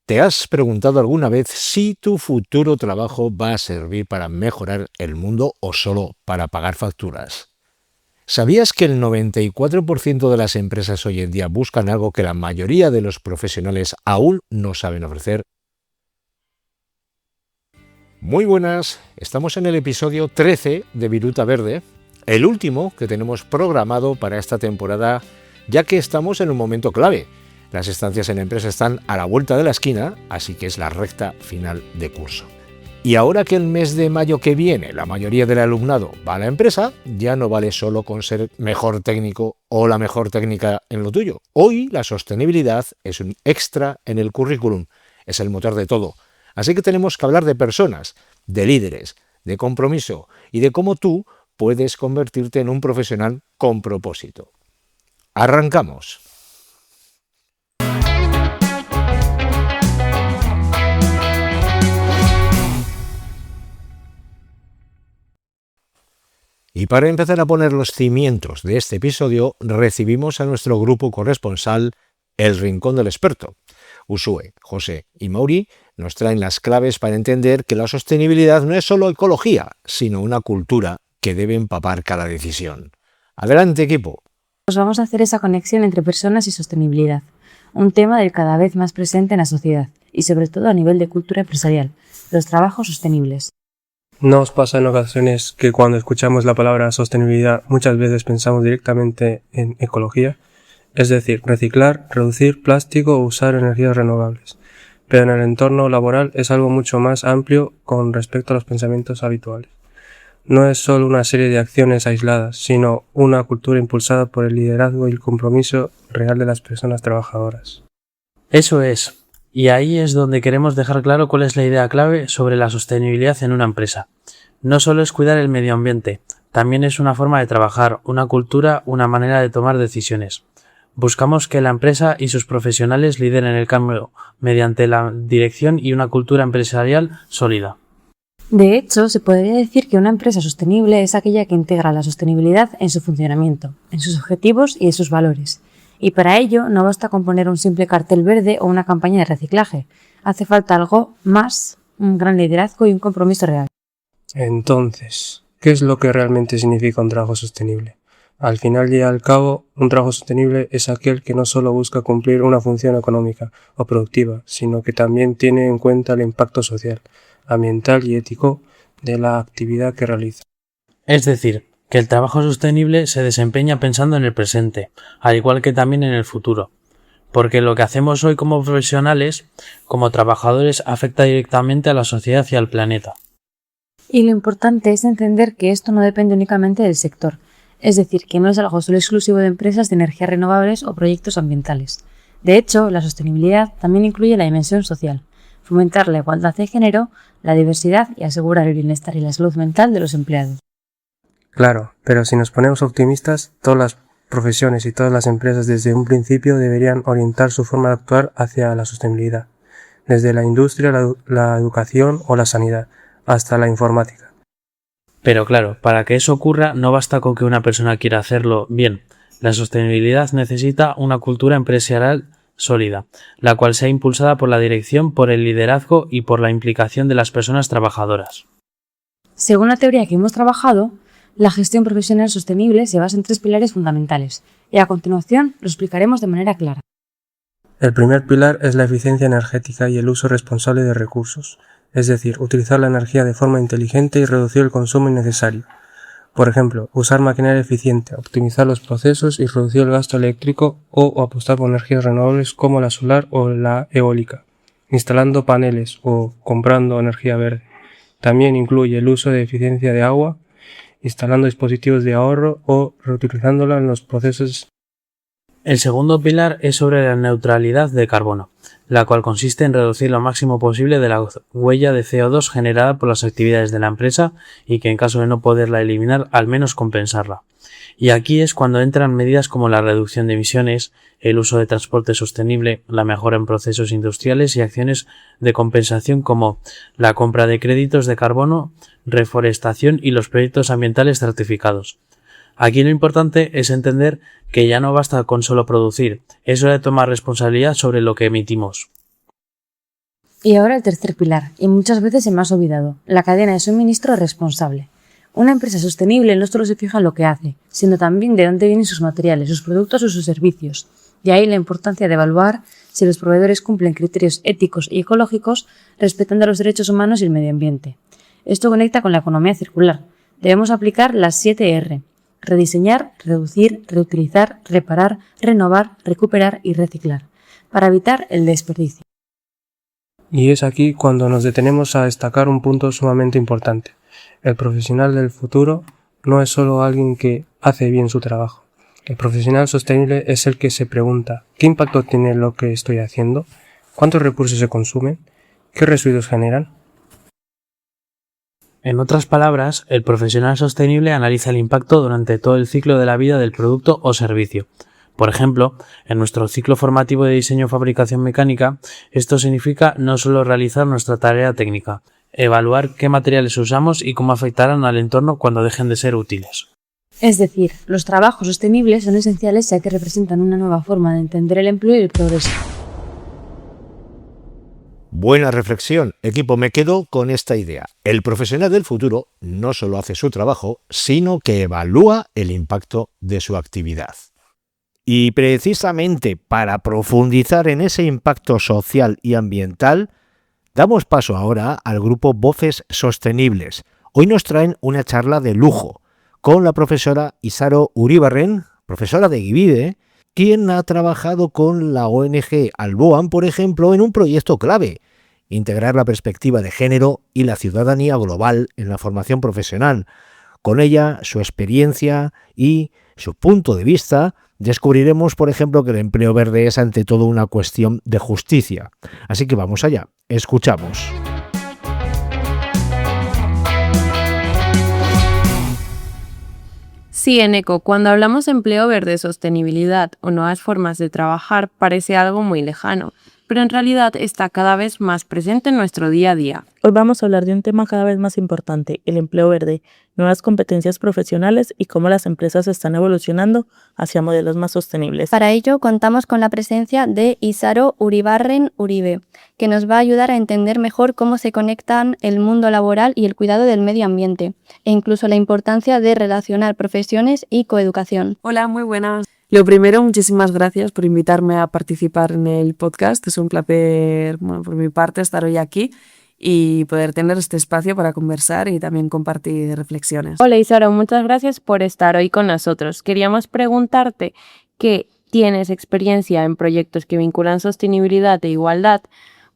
¿Te has preguntado alguna vez si tu futuro trabajo va a servir para mejorar el mundo o solo para pagar facturas? ¿Sabías que el 94% de las empresas hoy en día buscan algo que la mayoría de los profesionales aún no saben ofrecer? Muy buenas, estamos en el episodio 13 de Viruta Verde, el último que tenemos programado para esta temporada, ya que estamos en un momento clave. Las estancias en la empresa están a la vuelta de la esquina, así que es la recta final de curso. Y ahora que el mes de mayo que viene la mayoría del alumnado va a la empresa, ya no vale solo con ser mejor técnico o la mejor técnica en lo tuyo. Hoy la sostenibilidad es un extra en el currículum, es el motor de todo. Así que tenemos que hablar de personas, de líderes, de compromiso y de cómo tú puedes convertirte en un profesional con propósito. ¡Arrancamos! Y para empezar a poner los cimientos de este episodio, recibimos a nuestro grupo corresponsal, El Rincón del Experto. Usue, José y Mauri nos traen las claves para entender que la sostenibilidad no es solo ecología, sino una cultura que debe empapar cada decisión. Adelante, equipo. Nos vamos a hacer esa conexión entre personas y sostenibilidad, un tema del cada vez más presente en la sociedad y sobre todo a nivel de cultura empresarial, los trabajos sostenibles. ¿No os pasa en ocasiones que cuando escuchamos la palabra sostenibilidad muchas veces pensamos directamente en ecología? Es decir, reciclar, reducir plástico o usar energías renovables. Pero en el entorno laboral es algo mucho más amplio con respecto a los pensamientos habituales. No es solo una serie de acciones aisladas, sino una cultura impulsada por el liderazgo y el compromiso real de las personas trabajadoras. Eso es. Y ahí es donde queremos dejar claro cuál es la idea clave sobre la sostenibilidad en una empresa. No solo es cuidar el medio ambiente, también es una forma de trabajar, una cultura, una manera de tomar decisiones. Buscamos que la empresa y sus profesionales lideren el cambio mediante la dirección y una cultura empresarial sólida. De hecho, se podría decir que una empresa sostenible es aquella que integra la sostenibilidad en su funcionamiento, en sus objetivos y en sus valores. Y para ello no basta con poner un simple cartel verde o una campaña de reciclaje. Hace falta algo más, un gran liderazgo y un compromiso real. Entonces, ¿qué es lo que realmente significa un trabajo sostenible? Al final y al cabo, un trabajo sostenible es aquel que no solo busca cumplir una función económica o productiva, sino que también tiene en cuenta el impacto social, ambiental y ético de la actividad que realiza. Es decir, que el trabajo sostenible se desempeña pensando en el presente, al igual que también en el futuro, porque lo que hacemos hoy como profesionales, como trabajadores, afecta directamente a la sociedad y al planeta. Y lo importante es entender que esto no depende únicamente del sector, es decir, que no es algo solo exclusivo de empresas de energías renovables o proyectos ambientales. De hecho, la sostenibilidad también incluye la dimensión social, fomentar la igualdad de género, la diversidad y asegurar el bienestar y la salud mental de los empleados. Claro, pero si nos ponemos optimistas, todas las profesiones y todas las empresas desde un principio deberían orientar su forma de actuar hacia la sostenibilidad, desde la industria, la educación o la sanidad, hasta la informática. Pero claro, para que eso ocurra no basta con que una persona quiera hacerlo bien. La sostenibilidad necesita una cultura empresarial sólida, la cual sea impulsada por la dirección, por el liderazgo y por la implicación de las personas trabajadoras. Según la teoría que hemos trabajado, la gestión profesional sostenible se basa en 3 pilares fundamentales, y a continuación lo explicaremos de manera clara. El primer pilar es la eficiencia energética y el uso responsable de recursos, es decir, utilizar la energía de forma inteligente y reducir el consumo innecesario. Por ejemplo, usar maquinaria eficiente, optimizar los procesos y reducir el gasto eléctrico o apostar por energías renovables como la solar o la eólica, instalando paneles o comprando energía verde. También incluye el uso de eficiencia de agua, instalando dispositivos de ahorro o reutilizándola en los procesos. El segundo pilar es sobre la neutralidad de carbono, la cual consiste en reducir lo máximo posible de la huella de CO2 generada por las actividades de la empresa y que en caso de no poderla eliminar, al menos compensarla. Y aquí es cuando entran medidas como la reducción de emisiones, el uso de transporte sostenible, la mejora en procesos industriales y acciones de compensación como la compra de créditos de carbono, reforestación y los proyectos ambientales certificados. Aquí lo importante es entender que ya no basta con solo producir, es hora de tomar responsabilidad sobre lo que emitimos. Y ahora el tercer pilar, y muchas veces el más olvidado, la cadena de suministro responsable. Una empresa sostenible no solo se fija en lo que hace, sino también de dónde vienen sus materiales, sus productos o sus servicios. De ahí la importancia de evaluar si los proveedores cumplen criterios éticos y ecológicos respetando los derechos humanos y el medio ambiente. Esto conecta con la economía circular. Debemos aplicar las 7 R: rediseñar, reducir, reutilizar, reparar, renovar, recuperar y reciclar, para evitar el desperdicio. Y es aquí cuando nos detenemos a destacar un punto sumamente importante. El profesional del futuro no es solo alguien que hace bien su trabajo. El profesional sostenible es el que se pregunta: ¿qué impacto tiene lo que estoy haciendo? ¿Cuántos recursos se consumen? ¿Qué residuos generan? En otras palabras, el profesional sostenible analiza el impacto durante todo el ciclo de la vida del producto o servicio. Por ejemplo, en nuestro ciclo formativo de diseño-fabricación mecánica, esto significa no solo realizar nuestra tarea técnica, evaluar qué materiales usamos y cómo afectarán al entorno cuando dejen de ser útiles. Es decir, los trabajos sostenibles son esenciales ya que representan una nueva forma de entender el empleo y el progreso. Buena reflexión, equipo, me quedo con esta idea. El profesional del futuro no solo hace su trabajo, sino que evalúa el impacto de su actividad. Y precisamente para profundizar en ese impacto social y ambiental, damos paso ahora al grupo Voces Sostenibles. Hoy nos traen una charla de lujo con la profesora Izaro Uribarren, profesora de Givide, quien ha trabajado con la ONG Alboan, por ejemplo, en un proyecto clave: integrar la perspectiva de género y la ciudadanía global en la formación profesional. Con ella, su experiencia y su punto de vista, descubriremos, por ejemplo, que el empleo verde es ante todo una cuestión de justicia. Así que vamos allá, escuchamos. Sí, Eneco, cuando hablamos de empleo verde, sostenibilidad o nuevas formas de trabajar parece algo muy lejano, pero en realidad está cada vez más presente en nuestro día a día. Hoy vamos a hablar de un tema cada vez más importante: el empleo verde, nuevas competencias profesionales y cómo las empresas están evolucionando hacia modelos más sostenibles. Para ello contamos con la presencia de Izaro Uribarren Uribe, que nos va a ayudar a entender mejor cómo se conectan el mundo laboral y el cuidado del medio ambiente, e incluso la importancia de relacionar profesiones y coeducación. Hola, muy buenas. Lo primero, muchísimas gracias por invitarme a participar en el podcast. Es un placer, por mi parte, estar hoy aquí y poder tener este espacio para conversar y también compartir reflexiones. Hola Isaro, muchas gracias por estar hoy con nosotros. Queríamos preguntarte que tienes experiencia en proyectos que vinculan sostenibilidad e igualdad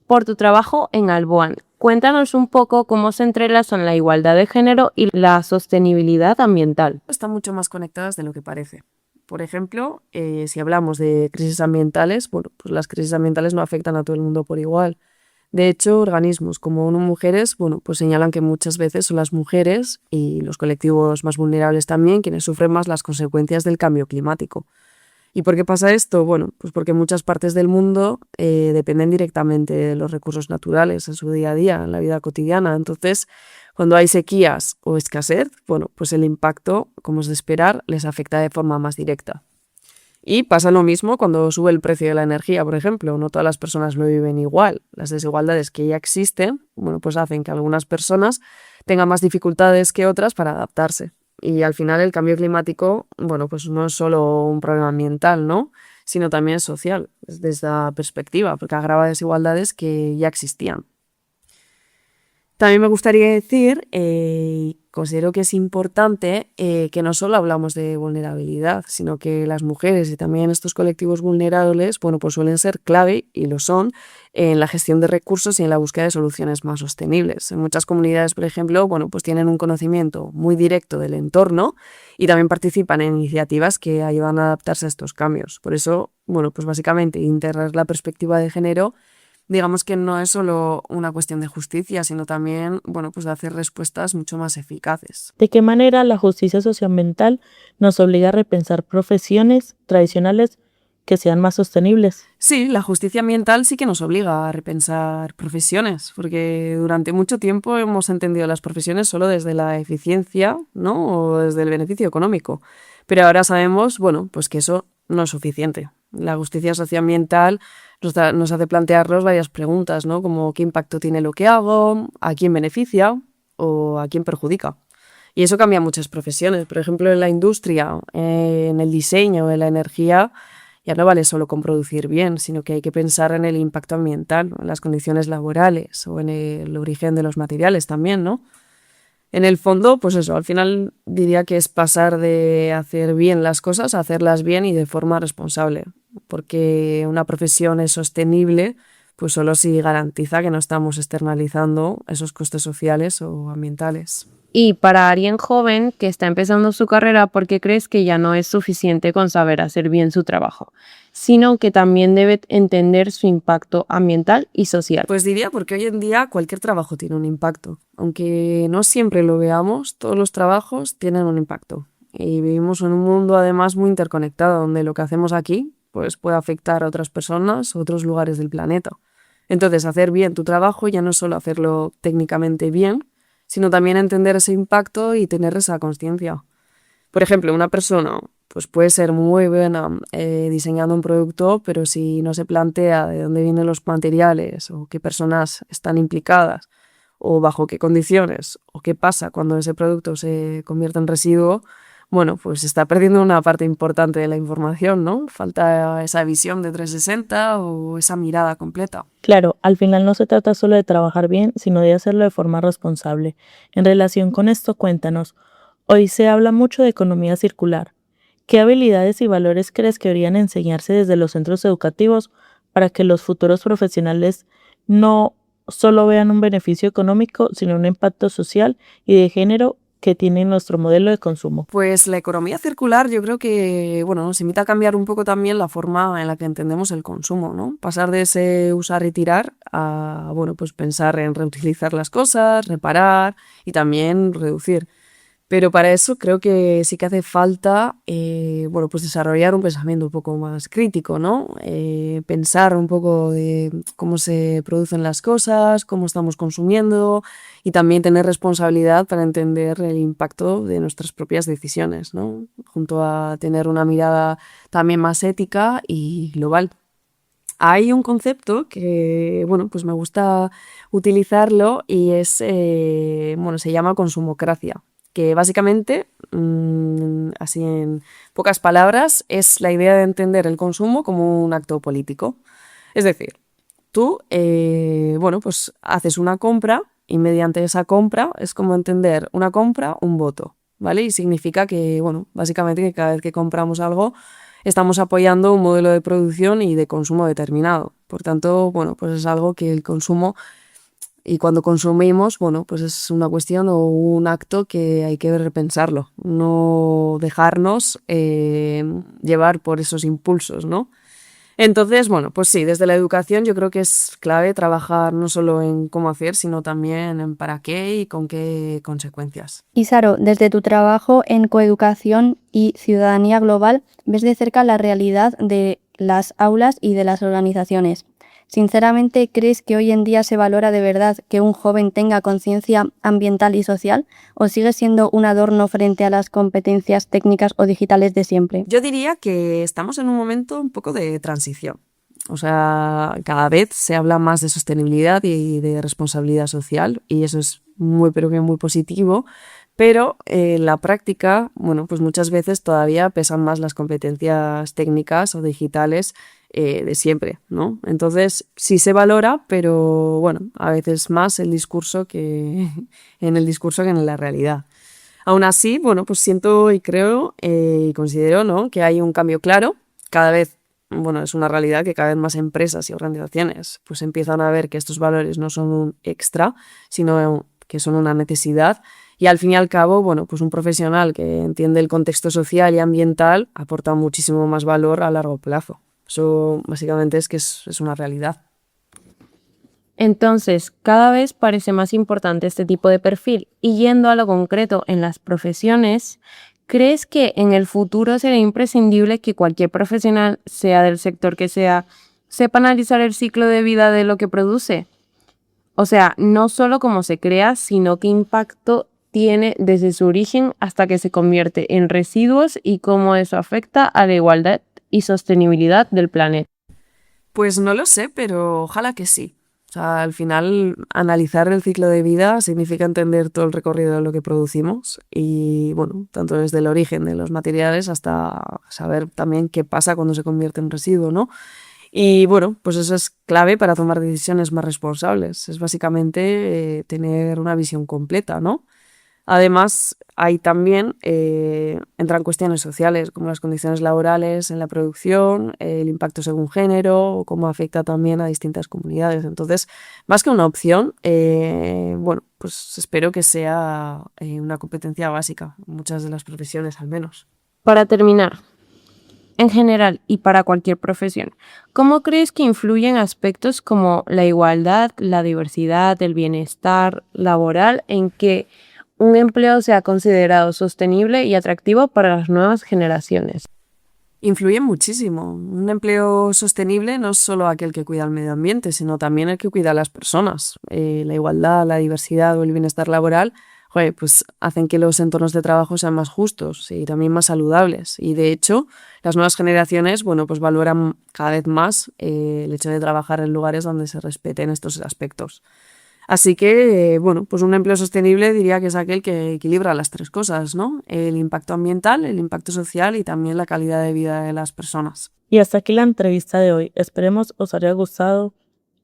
por tu trabajo en Alboan. Cuéntanos un poco cómo se entrelazan la igualdad de género y la sostenibilidad ambiental. Están mucho más conectadas de lo que parece. Por ejemplo, si hablamos de crisis ambientales, pues las crisis ambientales no afectan a todo el mundo por igual. De hecho, organismos como ONU Mujeres, pues señalan que muchas veces son las mujeres y los colectivos más vulnerables también quienes sufren más las consecuencias del cambio climático. ¿Y por qué pasa esto? Pues porque muchas partes del mundo dependen directamente de los recursos naturales en su día a día, en la vida cotidiana. Entonces, cuando hay sequías o escasez, pues el impacto, como es de esperar, les afecta de forma más directa. Y pasa lo mismo cuando sube el precio de la energía, por ejemplo. No todas las personas lo viven igual. Las desigualdades que ya existen, pues hacen que algunas personas tengan más dificultades que otras para adaptarse. Y al final el cambio climático, pues no es solo un problema ambiental, ¿no?, sino también social, desde esta perspectiva, porque agrava desigualdades que ya existían. También me gustaría decir, considero que es importante que no solo hablamos de vulnerabilidad, sino que las mujeres y también estos colectivos vulnerables, pues suelen ser clave, y lo son, en la gestión de recursos y en la búsqueda de soluciones más sostenibles. En muchas comunidades, por ejemplo, pues tienen un conocimiento muy directo del entorno y también participan en iniciativas que ayudan a adaptarse a estos cambios. Por eso, pues básicamente integrar la perspectiva de género, digamos que no es solo una cuestión de justicia, sino también, pues de hacer respuestas mucho más eficaces. ¿De qué manera la justicia socioambiental nos obliga a repensar profesiones tradicionales que sean más sostenibles? Sí, la justicia ambiental sí que nos obliga a repensar profesiones, porque durante mucho tiempo hemos entendido las profesiones solo desde la eficiencia, ¿no?, o desde el beneficio económico. Pero ahora sabemos, pues que eso no es suficiente. La justicia socioambiental nos hace plantearnos varias preguntas, ¿no? Como qué impacto tiene lo que hago, a quién beneficia o a quién perjudica. Y eso cambia muchas profesiones. Por ejemplo, en la industria, en el diseño, en la energía, ya no vale solo con producir bien, sino que hay que pensar en el impacto ambiental, en las condiciones laborales o en el origen de los materiales también, ¿no? En el fondo, pues eso, al final diría que es pasar de hacer bien las cosas a hacerlas bien y de forma responsable, porque una profesión es sostenible, pues solo si garantiza que no estamos externalizando esos costes sociales o ambientales. Y para alguien joven que está empezando su carrera, ¿por qué crees que ya no es suficiente con saber hacer bien su trabajo, sino que también debe entender su impacto ambiental y social? Pues diría porque hoy en día cualquier trabajo tiene un impacto. Aunque no siempre lo veamos, todos los trabajos tienen un impacto. Y vivimos en un mundo además muy interconectado, donde lo que hacemos aquí pues puede afectar a otras personas o otros lugares del planeta. Entonces, hacer bien tu trabajo ya no es solo hacerlo técnicamente bien, sino también entender ese impacto y tener esa consciencia. Por ejemplo, una persona pues puede ser muy buena diseñando un producto, pero si no se plantea de dónde vienen los materiales o qué personas están implicadas o bajo qué condiciones o qué pasa cuando ese producto se convierte en residuo, bueno, pues se está perdiendo una parte importante de la información, ¿no? Falta esa visión de 360 o esa mirada completa. Claro, al final no se trata solo de trabajar bien, sino de hacerlo de forma responsable. En relación con esto, cuéntanos, hoy se habla mucho de economía circular. ¿Qué habilidades y valores crees que deberían enseñarse desde los centros educativos para que los futuros profesionales no solo vean un beneficio económico, sino un impacto social y de género que tiene nuestro modelo de consumo? Pues la economía circular yo creo que, bueno, nos invita a cambiar un poco también la forma en la que entendemos el consumo, ¿no? Pasar de ese usar y tirar a, bueno, pues pensar en reutilizar las cosas, reparar y también reducir. Pero para eso creo que sí que hace falta, bueno, pues desarrollar un pensamiento un poco más crítico, ¿no? Pensar un poco de cómo se producen las cosas, cómo estamos consumiendo y también tener responsabilidad para entender el impacto de nuestras propias decisiones, ¿no? Junto a tener una mirada también más ética y global. Hay un concepto que, bueno, pues me gusta utilizarlo y es, bueno, se llama consumocracia, que básicamente, así en pocas palabras, es la idea de entender el consumo como un acto político. Es decir, tú, bueno, pues haces una compra y mediante esa compra es como entender una compra, un voto, ¿vale? Y significa que, bueno, básicamente que cada vez que compramos algo estamos apoyando un modelo de producción y de consumo determinado. Por tanto, bueno, pues es algo que el consumo y cuando consumimos, bueno, pues es una cuestión o un acto que hay que repensarlo, no dejarnos llevar por esos impulsos, ¿no? Entonces, bueno, pues sí, desde la educación yo creo que es clave trabajar no solo en cómo hacer, sino también en para qué y con qué consecuencias. Y Saro, desde tu trabajo en coeducación y ciudadanía global, ves de cerca la realidad de las aulas y de las organizaciones. Sinceramente, ¿crees que hoy en día se valora de verdad que un joven tenga conciencia ambiental y social o sigue siendo un adorno frente a las competencias técnicas o digitales de siempre? Yo diría que estamos en un momento un poco de transición. O sea, cada vez se habla más de sostenibilidad y de responsabilidad social y eso es muy, pero que muy positivo. Pero en la práctica, bueno, pues muchas veces todavía pesan más las competencias técnicas o digitales de siempre, ¿no? Entonces sí se valora, pero bueno, a veces más el discurso que en el discurso que en la realidad. Aún así, bueno, pues siento y creo y considero, ¿no?, que hay un cambio claro. Cada vez, bueno, es una realidad que cada vez más empresas y organizaciones pues empiezan a ver que estos valores no son un extra, sino que son una necesidad. Y al fin y al cabo, bueno, pues un profesional que entiende el contexto social y ambiental aporta muchísimo más valor a largo plazo. Eso básicamente es que es una realidad. Entonces, cada vez parece más importante este tipo de perfil. Y yendo a lo concreto en las profesiones, ¿crees que en el futuro será imprescindible que cualquier profesional, sea del sector que sea, sepa analizar el ciclo de vida de lo que produce? O sea, no solo cómo se crea, sino qué impacto tiene desde su origen hasta que se convierte en residuos y cómo eso afecta a la igualdad y sostenibilidad del planeta. Pues no lo sé, pero ojalá que sí. O sea, al final, analizar el ciclo de vida significa entender todo el recorrido de lo que producimos y, bueno, tanto desde el origen de los materiales hasta saber también qué pasa cuando se convierte en residuo, ¿no? Y, bueno, pues eso es clave para tomar decisiones más responsables. Es básicamente tener una visión completa, ¿no? Además, ahí también entran cuestiones sociales, como las condiciones laborales en la producción, el impacto según género, o cómo afecta también a distintas comunidades. Entonces, más que una opción, bueno, pues espero que sea una competencia básica, en muchas de las profesiones al menos. Para terminar, en general y para cualquier profesión, ¿cómo crees que influyen aspectos como la igualdad, la diversidad, el bienestar laboral en que un empleo sea considerado sostenible y atractivo para las nuevas generaciones? Influye muchísimo. Un empleo sostenible no es solo aquel que cuida el medio ambiente, sino también el que cuida a las personas. La igualdad, la diversidad o el bienestar laboral, joder, pues hacen que los entornos de trabajo sean más justos y también más saludables. Y de hecho, las nuevas generaciones, bueno, pues valoran cada vez más el hecho de trabajar en lugares donde se respeten estos aspectos. Así que, bueno, pues un empleo sostenible diría que es aquel que equilibra las tres cosas, ¿no? El impacto ambiental, el impacto social y también la calidad de vida de las personas. Y hasta aquí la entrevista de hoy. Esperemos os haya gustado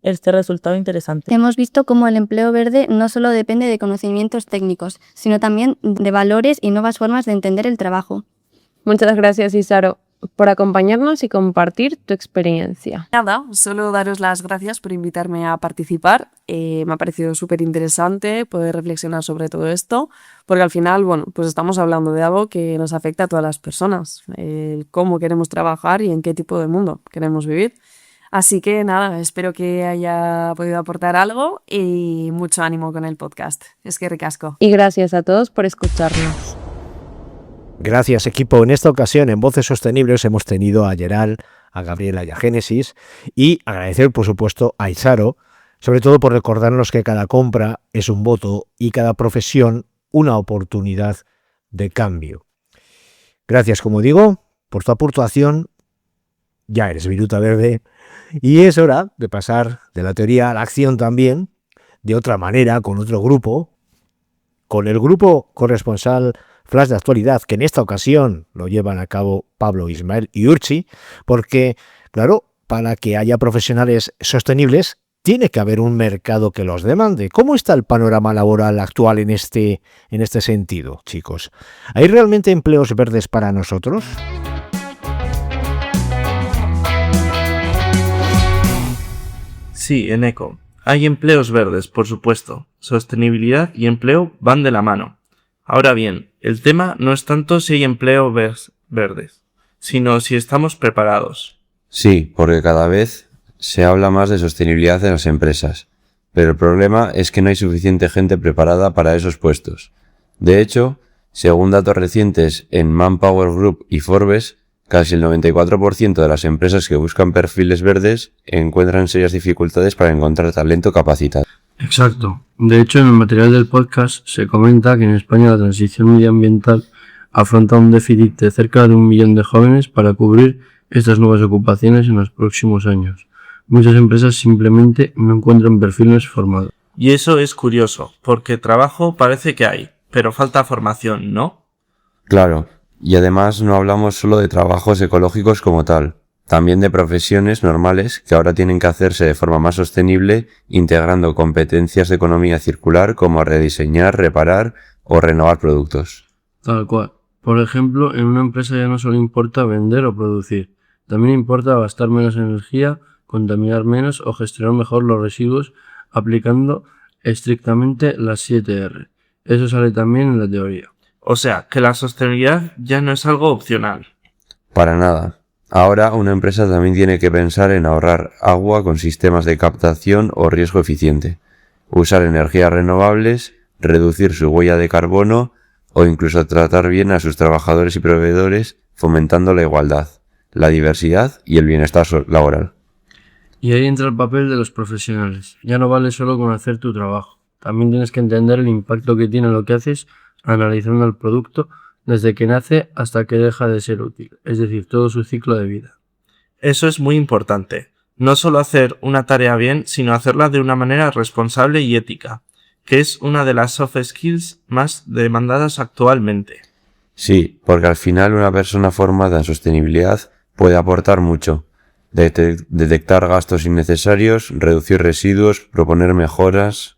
este resultado interesante. Hemos visto cómo el empleo verde no solo depende de conocimientos técnicos, sino también de valores y nuevas formas de entender el trabajo. Muchas gracias, Isaro, por acompañarnos y compartir tu experiencia. Nada, solo daros las gracias por invitarme a participar. Me ha parecido súper interesante poder reflexionar sobre todo esto, porque al final, bueno, pues estamos hablando de algo que nos afecta a todas las personas, el cómo queremos trabajar y en qué tipo de mundo queremos vivir. Así que nada, espero que haya podido aportar algo y mucho ánimo con el podcast. Es que ricasco. Y gracias a todos por escucharnos. Gracias, equipo. En esta ocasión, en Voces Sostenibles, hemos tenido a Gerald, a Gabriela y a Génesis, y agradecer, por supuesto, a Isaro, sobre todo por recordarnos que cada compra es un voto y cada profesión una oportunidad de cambio. Gracias, como digo, por tu aportación. Ya eres Viruta Verde y es hora de pasar de la teoría a la acción también, de otra manera, con otro grupo, con el grupo corresponsal Flash de Actualidad, que en esta ocasión lo llevan a cabo Pablo, Ismael y Urchi, porque, claro, para que haya profesionales sostenibles, tiene que haber un mercado que los demande. ¿Cómo está el panorama laboral actual en este sentido, chicos? ¿Hay realmente empleos verdes para nosotros? Sí, Eneco. Hay empleos verdes, por supuesto. Sostenibilidad y empleo van de la mano. Ahora bien, el tema no es tanto si hay empleos verdes, sino si estamos preparados. Sí, porque cada vez se habla más de sostenibilidad en las empresas, pero el problema es que no hay suficiente gente preparada para esos puestos. De hecho, según datos recientes en Manpower Group y Forbes, casi el 94% de las empresas que buscan perfiles verdes encuentran serias dificultades para encontrar talento capacitado. Exacto. De hecho, en el material del podcast se comenta que en España la transición medioambiental afronta un déficit de cerca de 1 millón de jóvenes para cubrir estas nuevas ocupaciones en los próximos años. Muchas empresas simplemente no encuentran perfiles formados. Y eso es curioso, porque trabajo parece que hay, pero falta formación, ¿no? Claro, y además no hablamos solo de trabajos ecológicos como tal, también de profesiones normales que ahora tienen que hacerse de forma más sostenible, integrando competencias de economía circular como rediseñar, reparar o renovar productos. Tal cual. Por ejemplo, en una empresa ya no solo importa vender o producir, también importa gastar menos energía, contaminar menos o gestionar mejor los residuos aplicando estrictamente las 7R. Eso sale también en la teoría. O sea, que la sostenibilidad ya no es algo opcional. Para nada. Ahora una empresa también tiene que pensar en ahorrar agua con sistemas de captación o riesgo eficiente, usar energías renovables, reducir su huella de carbono o incluso tratar bien a sus trabajadores y proveedores, fomentando la igualdad, la diversidad y el bienestar laboral. Y ahí entra el papel de los profesionales. Ya no vale solo con hacer tu trabajo. También tienes que entender el impacto que tiene lo que haces analizando el producto desde que nace hasta que deja de ser útil, es decir, todo su ciclo de vida. Eso es muy importante. No solo hacer una tarea bien, sino hacerla de una manera responsable y ética, que es una de las soft skills más demandadas actualmente. Sí, porque al final una persona formada en sostenibilidad puede aportar mucho. Detectar gastos innecesarios, reducir residuos, proponer mejoras.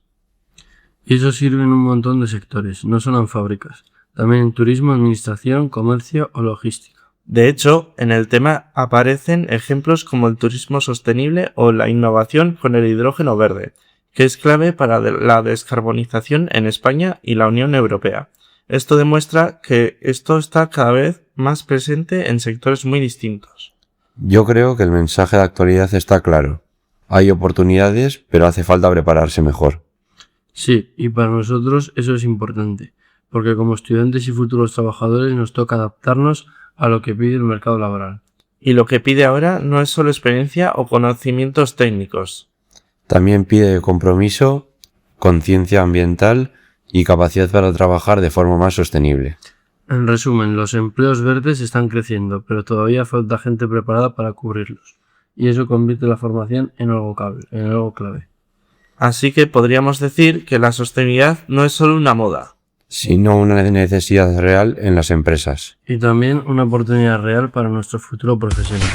Y eso sirve en un montón de sectores, no solo en fábricas, también en turismo, administración, comercio o logística. De hecho, en el tema aparecen ejemplos como el turismo sostenible o la innovación con el hidrógeno verde, que es clave para la descarbonización en España y la Unión Europea. Esto demuestra que esto está cada vez más presente en sectores muy distintos. Yo creo que el mensaje de actualidad está claro. Hay oportunidades, pero hace falta prepararse mejor. Sí, y para nosotros eso es importante, porque como estudiantes y futuros trabajadores nos toca adaptarnos a lo que pide el mercado laboral. Y lo que pide ahora no es solo experiencia o conocimientos técnicos. También pide compromiso, conciencia ambiental y capacidad para trabajar de forma más sostenible. En resumen, los empleos verdes están creciendo, pero todavía falta gente preparada para cubrirlos. Y eso convierte la formación en algo clave. Así que podríamos decir que la sostenibilidad no es solo una moda, sino una necesidad real en las empresas. Y también una oportunidad real para nuestro futuro profesional.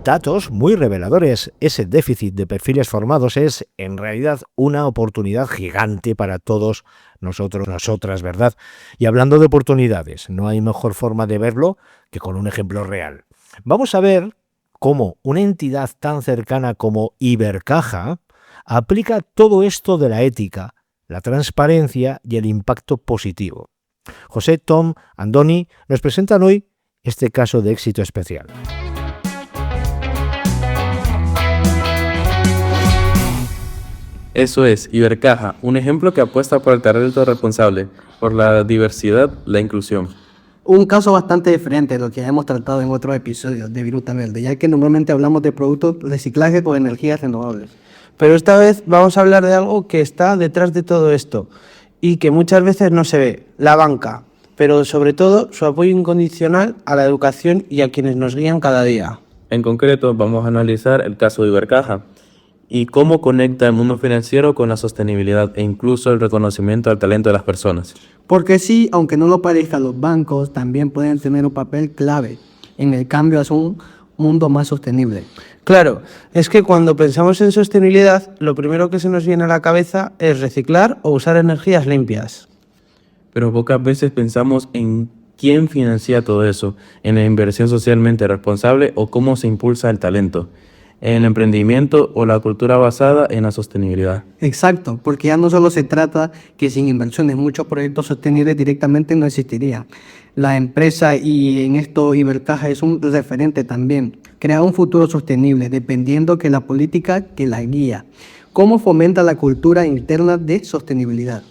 Datos muy reveladores. Ese déficit de perfiles formados es, en realidad, una oportunidad gigante para todos nosotros, nosotras, ¿verdad? Y hablando de oportunidades, no hay mejor forma de verlo que con un ejemplo real. Vamos a ver cómo una entidad tan cercana como Ibercaja aplica todo esto de la ética, la transparencia y el impacto positivo. José, Tom, Andoni nos presentan hoy este caso de éxito especial. Eso es, Ibercaja, un ejemplo que apuesta por el talento responsable, por la diversidad, la inclusión. Un caso bastante diferente de lo que ya hemos tratado en otros episodios de Viruta Verde, ya que normalmente hablamos de productos reciclaje con energías renovables. Pero esta vez vamos a hablar de algo que está detrás de todo esto y que muchas veces no se ve, la banca, pero sobre todo su apoyo incondicional a la educación y a quienes nos guían cada día. En concreto, vamos a analizar el caso de Ibercaja y cómo conecta el mundo financiero con la sostenibilidad e incluso el reconocimiento al talento de las personas. Porque sí, aunque no lo parezca, los bancos también pueden tener un papel clave en el cambio hacia un mundo más sostenible. Claro, es que cuando pensamos en sostenibilidad, lo primero que se nos viene a la cabeza es reciclar o usar energías limpias. Pero pocas veces pensamos en quién financia todo eso, en la inversión socialmente responsable o cómo se impulsa el talento, en el emprendimiento o la cultura basada en la sostenibilidad. Exacto, porque ya no solo se trata que sin inversiones muchos proyectos sostenibles directamente no existirían. La empresa, y en esto Ibercaja es un referente también, crea un futuro sostenible dependiendo de la política que la guía. ¿Cómo fomenta la cultura interna de sostenibilidad?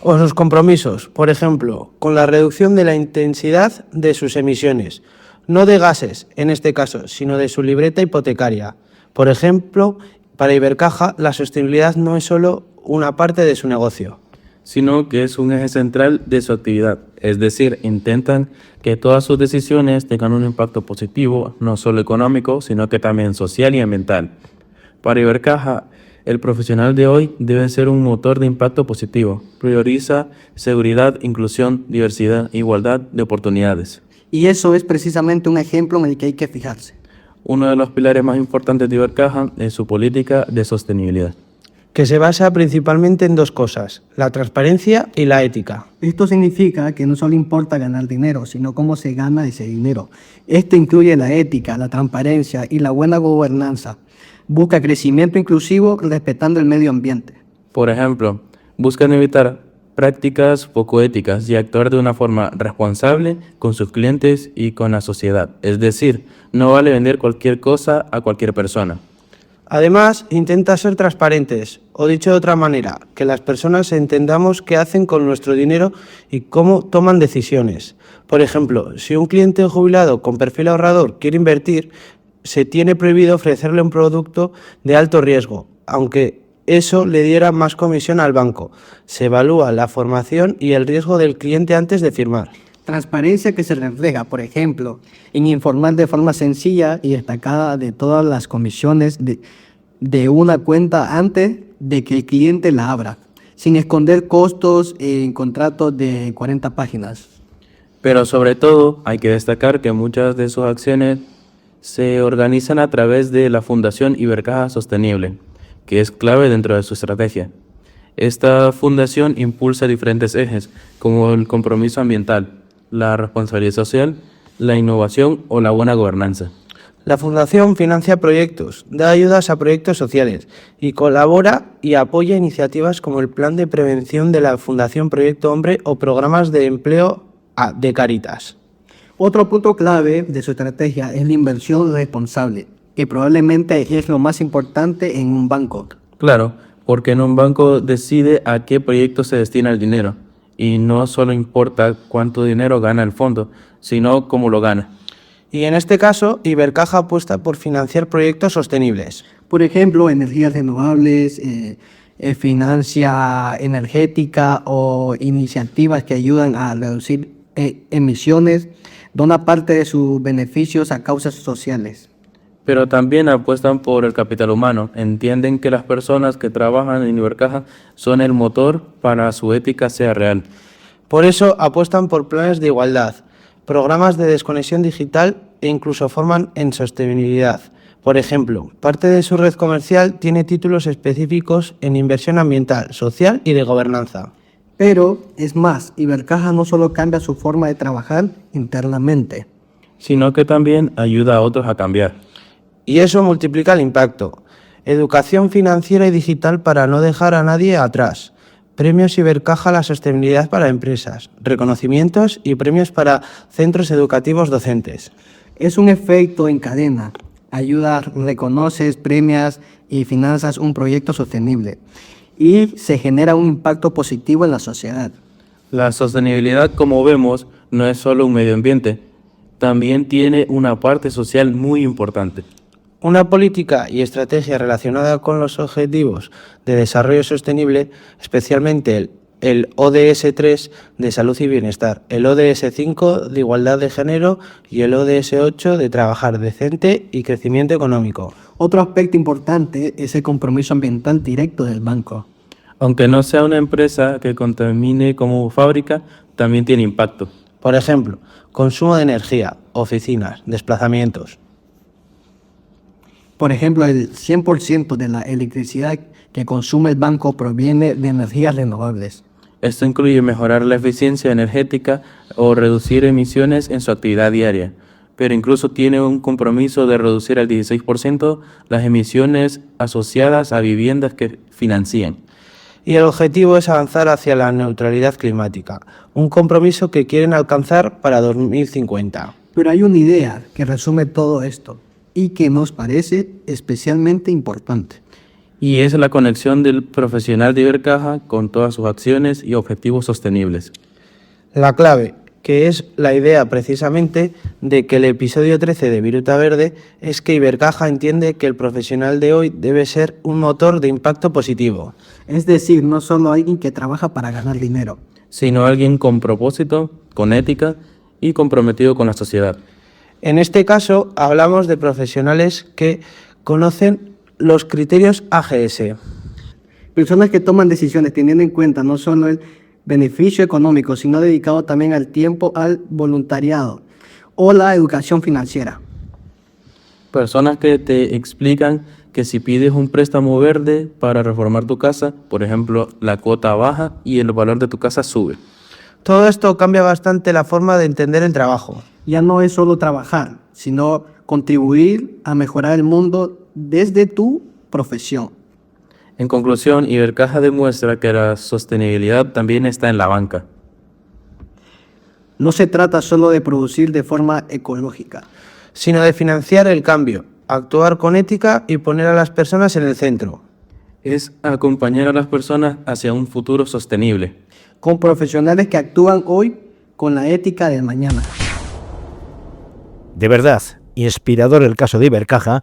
O sus compromisos, por ejemplo, con la reducción de la intensidad de sus emisiones, no de gases en este caso, sino de su libreta hipotecaria. Por ejemplo, para Ibercaja, la sostenibilidad no es solo una parte de su negocio, sino que es un eje central de su actividad. Es decir, intentan que todas sus decisiones tengan un impacto positivo, no solo económico, sino que también social y ambiental. Para Ibercaja, el profesional de hoy debe ser un motor de impacto positivo. Prioriza seguridad, inclusión, diversidad, igualdad de oportunidades. Y eso es precisamente un ejemplo en el que hay que fijarse. Uno de los pilares más importantes de Ibercaja es su política de sostenibilidad, que se basa principalmente en dos cosas, la transparencia y la ética. Esto significa que no solo importa ganar dinero, sino cómo se gana ese dinero. Esto incluye la ética, la transparencia y la buena gobernanza. Busca crecimiento inclusivo respetando el medio ambiente. Por ejemplo, buscan evitar prácticas poco éticas y actuar de una forma responsable con sus clientes y con la sociedad. Es decir, no vale vender cualquier cosa a cualquier persona. Además, intenta ser transparentes, o dicho de otra manera, que las personas entendamos qué hacen con nuestro dinero y cómo toman decisiones. Por ejemplo, si un cliente jubilado con perfil ahorrador quiere invertir, se tiene prohibido ofrecerle un producto de alto riesgo, aunque eso le diera más comisión al banco. Se evalúa la formación y el riesgo del cliente antes de firmar. Transparencia que se refleja, por ejemplo, en informar de forma sencilla y destacada de todas las comisiones de una cuenta antes de que el cliente la abra, sin esconder costos en contratos de 40 páginas. Pero sobre todo hay que destacar que muchas de sus acciones se organizan a través de la Fundación Ibercaja Sostenible, que es clave dentro de su estrategia. Esta fundación impulsa diferentes ejes, como el compromiso ambiental, la responsabilidad social, la innovación o la buena gobernanza. La Fundación financia proyectos, da ayudas a proyectos sociales y colabora y apoya iniciativas como el Plan de Prevención de la Fundación Proyecto Hombre o programas de empleo de Cáritas. Otro punto clave de su estrategia es la inversión responsable, que probablemente es lo más importante en un banco. Claro, porque en un banco decide a qué proyecto se destina el dinero y no solo importa cuánto dinero gana el fondo, sino cómo lo gana. Y en este caso, Ibercaja apuesta por financiar proyectos sostenibles. Por ejemplo, energías renovables, financia energética o iniciativas que ayudan a reducir emisiones, dona parte de sus beneficios a causas sociales. Pero también apuestan por el capital humano. Entienden que las personas que trabajan en Ibercaja son el motor para su ética sea real. Por eso apuestan por planes de igualdad, programas de desconexión digital e incluso forman en sostenibilidad. Por ejemplo, parte de su red comercial tiene títulos específicos en inversión ambiental, social y de gobernanza. Pero, es más, Ibercaja no solo cambia su forma de trabajar internamente, sino que también ayuda a otros a cambiar. Y eso multiplica el impacto. Educación financiera y digital para no dejar a nadie atrás. Premios Ibercaja a la sostenibilidad para empresas, reconocimientos y premios para centros educativos docentes. Es un efecto en cadena. Ayudas, reconoces, premias y finanzas un proyecto sostenible. Y se genera un impacto positivo en la sociedad. La sostenibilidad, como vemos, no es solo un medio ambiente, también tiene una parte social muy importante. Una política y estrategia relacionada con los objetivos de desarrollo sostenible, especialmente el ODS 3 de salud y bienestar, el ODS 5 de igualdad de género y el ODS 8 de trabajar decente y crecimiento económico. Otro aspecto importante es el compromiso ambiental directo del banco. Aunque no sea una empresa que contamine como fábrica, también tiene impacto. Por ejemplo, consumo de energía, oficinas, desplazamientos. Por ejemplo, el 100% de la electricidad que consume el banco proviene de energías renovables. Esto incluye mejorar la eficiencia energética o reducir emisiones en su actividad diaria, pero incluso tiene un compromiso de reducir al 16% las emisiones asociadas a viviendas que financian. Y el objetivo es avanzar hacia la neutralidad climática, un compromiso que quieren alcanzar para 2050. Pero hay una idea que resume todo esto y que nos parece especialmente importante. Y es la conexión del profesional de Ibercaja con todas sus acciones y objetivos sostenibles. La clave, que es la idea precisamente de que el episodio 13 de Viruta Verde, es que Ibercaja entiende que el profesional de hoy debe ser un motor de impacto positivo. Es decir, no solo alguien que trabaja para ganar dinero, sino alguien con propósito, con ética y comprometido con la sociedad. En este caso, hablamos de profesionales que conocen los criterios AGS. Personas que toman decisiones teniendo en cuenta no solo el beneficio económico, sino dedicado también al tiempo, al voluntariado o la educación financiera. Personas que te explican que si pides un préstamo verde para reformar tu casa, por ejemplo, la cuota baja y el valor de tu casa sube. Todo esto cambia bastante la forma de entender el trabajo. Ya no es solo trabajar, sino contribuir a mejorar el mundo desde tu profesión. En conclusión, Ibercaja demuestra que la sostenibilidad también está en la banca. No se trata solo de producir de forma ecológica, sino de financiar el cambio, actuar con ética y poner a las personas en el centro. Es acompañar a las personas hacia un futuro sostenible. Con profesionales que actúan hoy con la ética del mañana. De verdad, inspirador el caso de Ibercaja,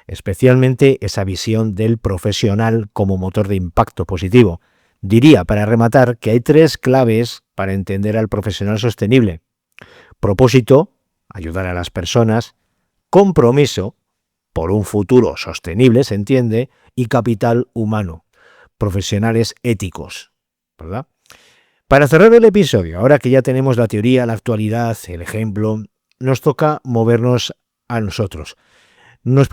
especialmente esa visión del profesional como motor de impacto positivo. Diría, para rematar, que hay 3 claves para entender al profesional sostenible. Propósito, ayudar a las personas. Compromiso, por un futuro sostenible, se entiende, y capital humano, profesionales éticos, ¿verdad? Para cerrar el episodio, ahora que ya tenemos la teoría, la actualidad, el ejemplo, nos toca movernos a nosotros. No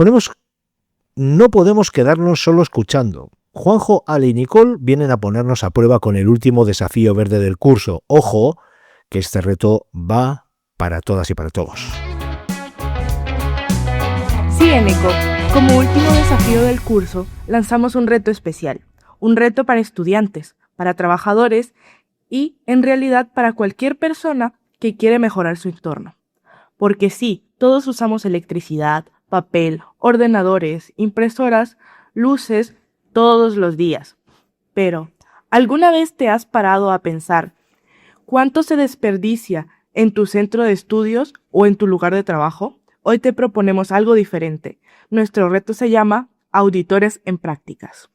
podemos quedarnos solo escuchando. Juanjo, Ale y Nicole vienen a ponernos a prueba con el último desafío verde del curso. Ojo, que este reto va para todas y para todos. Sí, Eneco, como último desafío del curso, lanzamos un reto especial. Un reto para estudiantes, para trabajadores y, en realidad, para cualquier persona que quiere mejorar su entorno. Porque sí, todos usamos electricidad, papel, ordenadores, impresoras, luces, todos los días. Pero, ¿alguna vez te has parado a pensar cuánto se desperdicia en tu centro de estudios o en tu lugar de trabajo? Hoy te proponemos algo diferente. Nuestro reto se llama Auditores en Prácticas.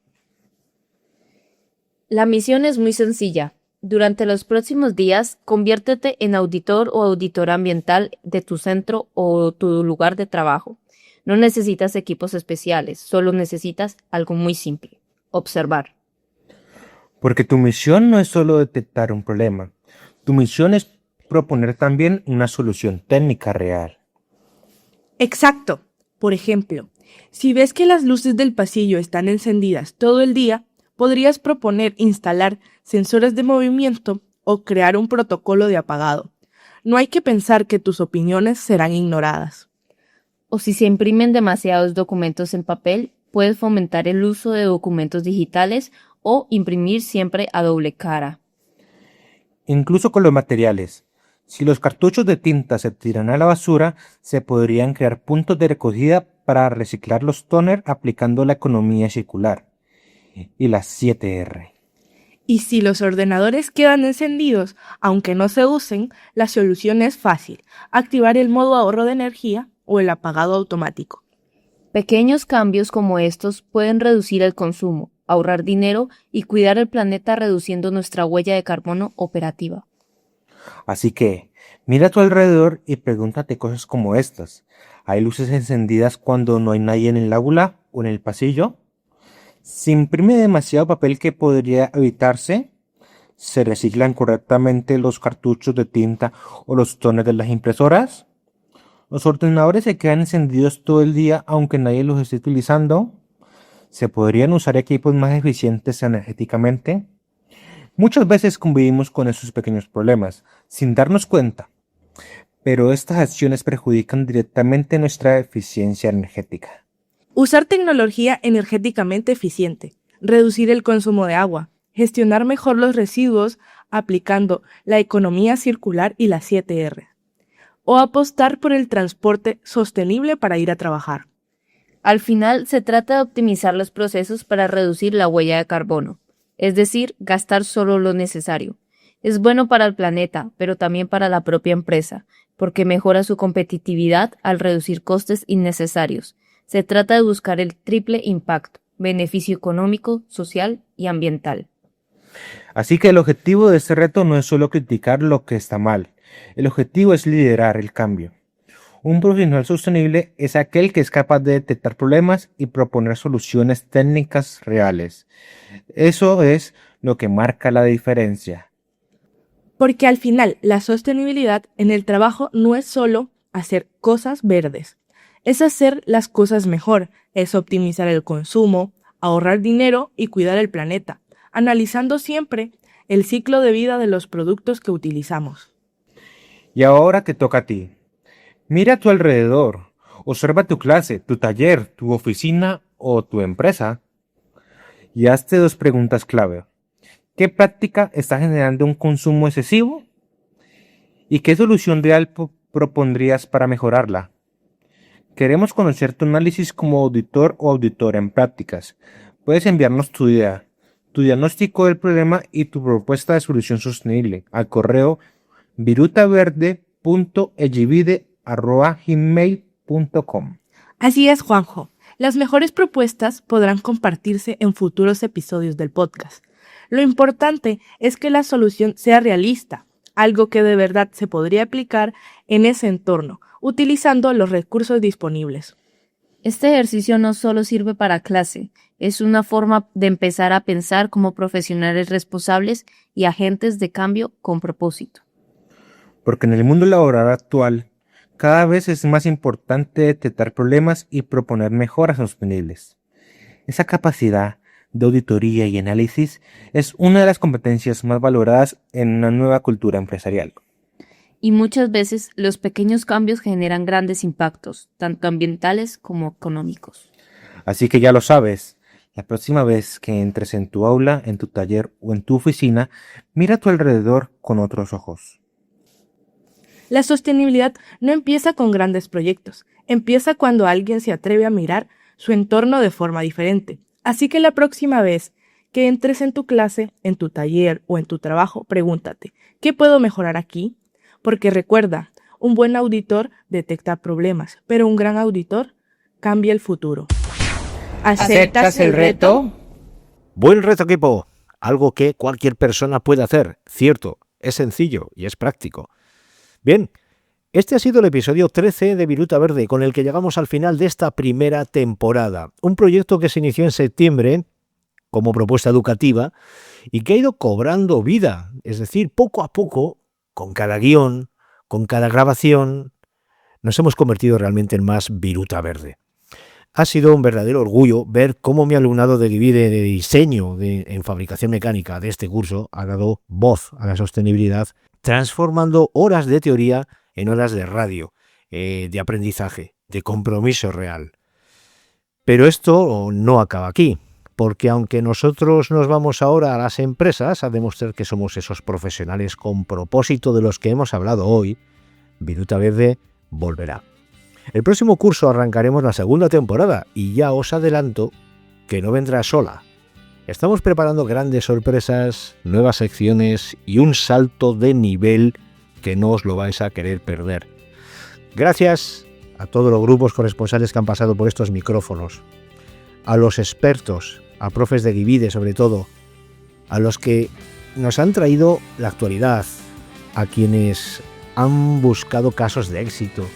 La misión es muy sencilla. Durante los próximos días, conviértete en auditor o auditora ambiental de tu centro o tu lugar de trabajo. No necesitas equipos especiales, solo necesitas algo muy simple: observar. Porque tu misión no es solo detectar un problema, tu misión es proponer también una solución técnica real. Exacto. Por ejemplo, si ves que las luces del pasillo están encendidas todo el día, podrías proponer instalar sensores de movimiento o crear un protocolo de apagado. No hay que pensar que tus opiniones serán ignoradas. O si se imprimen demasiados documentos en papel, puedes fomentar el uso de documentos digitales o imprimir siempre a doble cara. Incluso con los materiales. Si los cartuchos de tinta se tiran a la basura, se podrían crear puntos de recogida para reciclar los tóner aplicando la economía circular y las 7R. Y si los ordenadores quedan encendidos, aunque no se usen, la solución es fácil: activar el modo ahorro de energía o el apagado automático. Pequeños cambios como estos pueden reducir el consumo, ahorrar dinero y cuidar el planeta reduciendo nuestra huella de carbono operativa. Así que, mira a tu alrededor y pregúntate cosas como estas. ¿Hay luces encendidas cuando no hay nadie en el aula o en el pasillo? ¿Se imprime demasiado papel que podría evitarse? ¿Se reciclan correctamente los cartuchos de tinta o los tonos de las impresoras? ¿Los ordenadores se quedan encendidos todo el día aunque nadie los esté utilizando? ¿Se podrían usar equipos más eficientes energéticamente? Muchas veces convivimos con esos pequeños problemas, sin darnos cuenta, pero estas acciones perjudican directamente nuestra eficiencia energética. Usar tecnología energéticamente eficiente, reducir el consumo de agua, gestionar mejor los residuos aplicando la economía circular y las 7R, o apostar por el transporte sostenible para ir a trabajar. Al final, se trata de optimizar los procesos para reducir la huella de carbono. Es decir, gastar solo lo necesario. Es bueno para el planeta, pero también para la propia empresa, porque mejora su competitividad al reducir costes innecesarios. Se trata de buscar el triple impacto: beneficio económico, social y ambiental. Así que el objetivo de este reto no es solo criticar lo que está mal, el objetivo es liderar el cambio. Un profesional sostenible es aquel que es capaz de detectar problemas y proponer soluciones técnicas reales. Eso es lo que marca la diferencia. Porque al final, la sostenibilidad en el trabajo no es solo hacer cosas verdes. Es hacer las cosas mejor, es optimizar el consumo, ahorrar dinero y cuidar el planeta, analizando siempre el ciclo de vida de los productos que utilizamos. Y ahora te toca a ti. Mira a tu alrededor, observa tu clase, tu taller, tu oficina o tu empresa y hazte 2 preguntas clave. ¿Qué práctica está generando un consumo excesivo? ¿Y qué solución real propondrías para mejorarla? Queremos conocer tu análisis como auditor o auditora en prácticas. Puedes enviarnos tu idea, tu diagnóstico del problema y tu propuesta de solución sostenible al correo virutaverde.egivide@gmail.com. Así es, Juanjo. Las mejores propuestas podrán compartirse en futuros episodios del podcast. Lo importante es que la solución sea realista, algo que de verdad se podría aplicar en ese entorno, utilizando los recursos disponibles. Este ejercicio no solo sirve para clase, es una forma de empezar a pensar como profesionales responsables y agentes de cambio con propósito. Porque en el mundo laboral actual, cada vez es más importante detectar problemas y proponer mejoras sostenibles. Esa capacidad de auditoría y análisis es una de las competencias más valoradas en una nueva cultura empresarial. Y muchas veces los pequeños cambios generan grandes impactos, tanto ambientales como económicos. Así que ya lo sabes, la próxima vez que entres en tu aula, en tu taller o en tu oficina, mira a tu alrededor con otros ojos. La sostenibilidad no empieza con grandes proyectos, empieza cuando alguien se atreve a mirar su entorno de forma diferente. Así que la próxima vez que entres en tu clase, en tu taller o en tu trabajo, pregúntate, ¿qué puedo mejorar aquí? Porque recuerda, un buen auditor detecta problemas, pero un gran auditor cambia el futuro. ¿Aceptas el reto? Buen reto, equipo. Algo que cualquier persona puede hacer. Cierto, es sencillo y es práctico. Bien, este ha sido el episodio 13 de Viruta Verde, con el que llegamos al final de esta primera temporada. Un proyecto que se inició en septiembre como propuesta educativa y que ha ido cobrando vida. Es decir, poco a poco, con cada guión, con cada grabación, nos hemos convertido realmente en más Viruta Verde. Ha sido un verdadero orgullo ver cómo mi alumnado de diseño en fabricación mecánica de este curso ha dado voz a la sostenibilidad, transformando horas de teoría en horas de radio, de aprendizaje, de compromiso real. Pero esto no acaba aquí, porque aunque nosotros nos vamos ahora a las empresas a demostrar que somos esos profesionales con propósito de los que hemos hablado hoy, Viruta Verde volverá. El próximo curso arrancaremos la segunda temporada y ya os adelanto que no vendrá sola. Estamos preparando grandes sorpresas, nuevas secciones y un salto de nivel que no os lo vais a querer perder. Gracias a todos los grupos corresponsales que han pasado por estos micrófonos, a los expertos, a profes de Givide sobre todo, a los que nos han traído la actualidad, a quienes han buscado casos de éxito,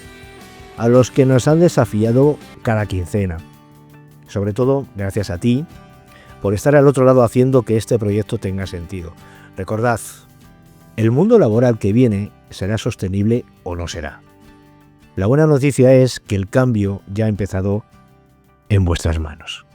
a los que nos han desafiado cada quincena. Sobre todo, gracias a ti, por estar al otro lado haciendo que este proyecto tenga sentido. Recordad, el mundo laboral que viene será sostenible o no será. La buena noticia es que el cambio ya ha empezado en vuestras manos.